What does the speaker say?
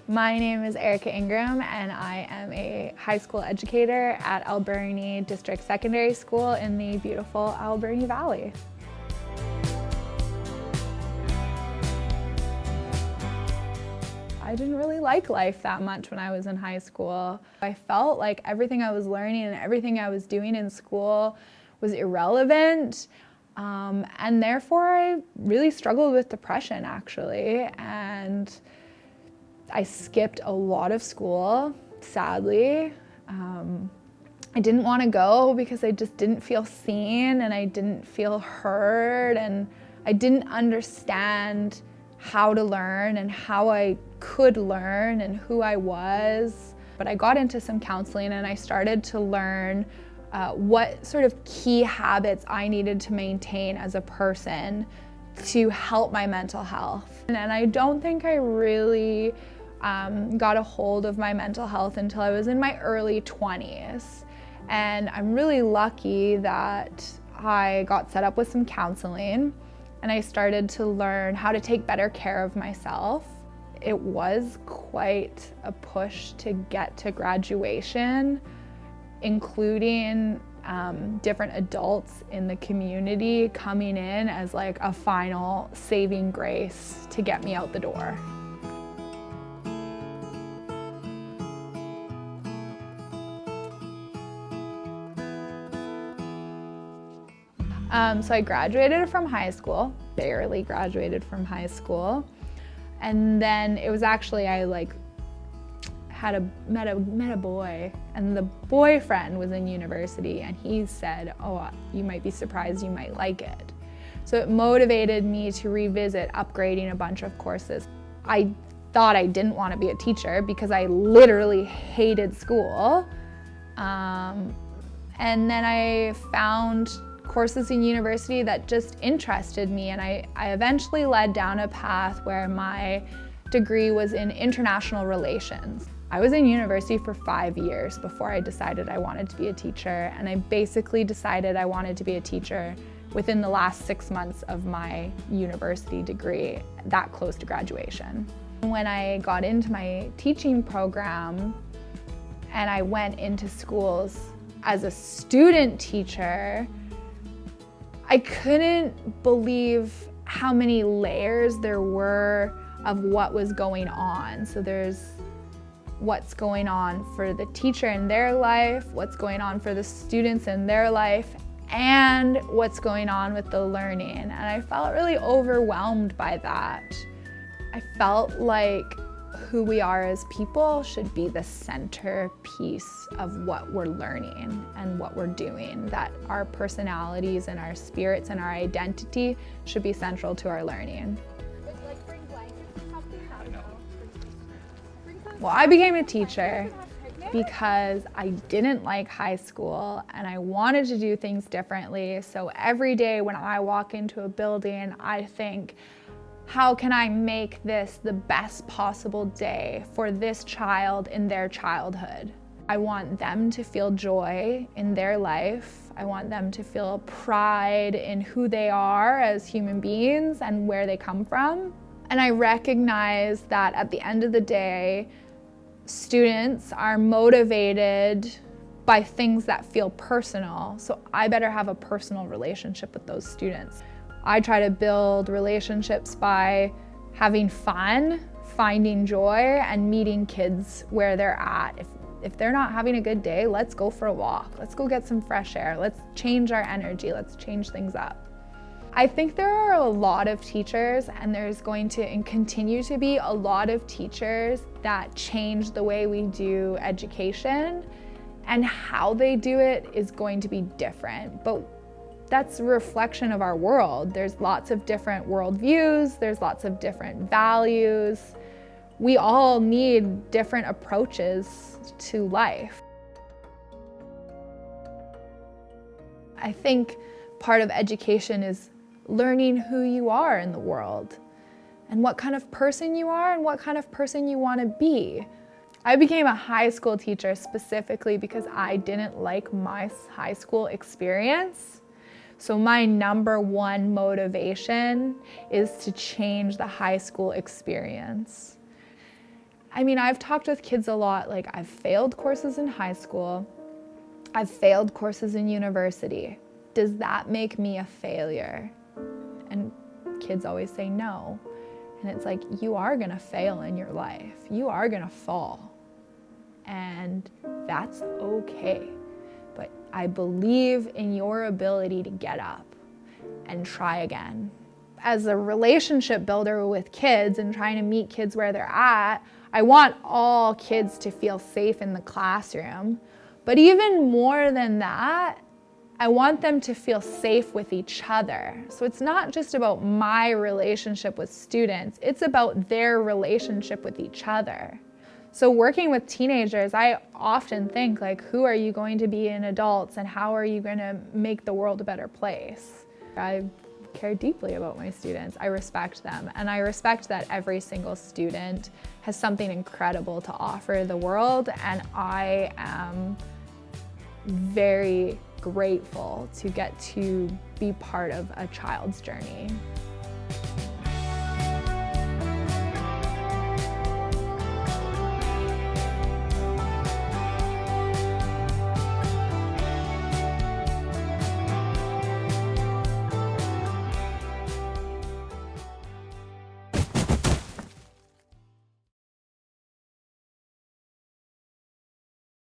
My name is Erika Ingram, and I am a high school educator at Alberni District Secondary School in the beautiful Alberni Valley. I didn't really like life that much when I was in high school. I felt like everything I was learning and everything I was doing in school was irrelevant, and therefore I really struggled with depression, actually. And I skipped a lot of school, sadly. I didn't want to go because I just didn't feel seen and I didn't feel heard, and I didn't understand how to learn and how I could learn and who I was. But I got into some counseling and I started to learn what sort of key habits I needed to maintain as a person to help my mental health. And I don't think I really got a hold of my mental health until I was in my early 20s. And I'm really lucky that I got set up with some counseling and I started to learn how to take better care of myself. It was quite a push to get to graduation, including different adults in the community coming in as like a final saving grace to get me out the door. So I graduated from high school, barely graduated from high school. And then it was actually, I met a boy, and the boyfriend was in university, and he said, oh, you might be surprised, you might like it. So it motivated me to revisit upgrading a bunch of courses. I thought I didn't want to be a teacher because I literally hated school. And then I found courses in university that just interested me, and I eventually led down a path where my degree was in international relations. I was in university for 5 years before I decided I wanted to be a teacher, and I basically decided I wanted to be a teacher within the last 6 months of my university degree, that close to graduation. When I got into my teaching program and I went into schools as a student teacher, I couldn't believe how many layers there were of what was going on. So there's what's going on for the teacher in their life, what's going on for the students in their life, and what's going on with the learning. And I felt really overwhelmed by that. I felt like who we are as people should be the centerpiece of what we're learning and what we're doing, that our personalities and our spirits and our identity should be central to our learning. Well, I became a teacher because I didn't like high school and I wanted to do things differently. So every day when I walk into a building, I think, how can I make this the best possible day for this child in their childhood? I want them to feel joy in their life. I want them to feel pride in who they are as human beings and where they come from. And I recognize that at the end of the day, students are motivated by things that feel personal. So I better have a personal relationship with those students. I try to build relationships by having fun, finding joy, and meeting kids where they're at. If they're not having a good day, let's go for a walk. Let's go get some fresh air. Let's change our energy. Let's change things up. I think there are a lot of teachers, and there's going to and continue to be a lot of teachers that change the way we do education, and how they do it is going to be different. But that's a reflection of our world. There's lots of different worldviews, there's lots of different values. We all need different approaches to life. I think part of education is learning who you are in the world and what kind of person you are and what kind of person you want to be. I became a high school teacher specifically because I didn't like my high school experience. So my number one motivation is to change the high school experience. I mean, I've talked with kids a lot, like I've failed courses in high school, I've failed courses in university. Does that make me a failure? And kids always say no. And it's like, you are gonna fail in your life. You are gonna fall. And that's okay. But I believe in your ability to get up and try again. As a relationship builder with kids and trying to meet kids where they're at, I want all kids to feel safe in the classroom. But even more than that, I want them to feel safe with each other. So it's not just about my relationship with students, it's about their relationship with each other. So working with teenagers, I often think like, who are you going to be in adults and how are you going to make the world a better place? I care deeply about my students. I respect them, and I respect that every single student has something incredible to offer the world, and I am very grateful to get to be part of a child's journey.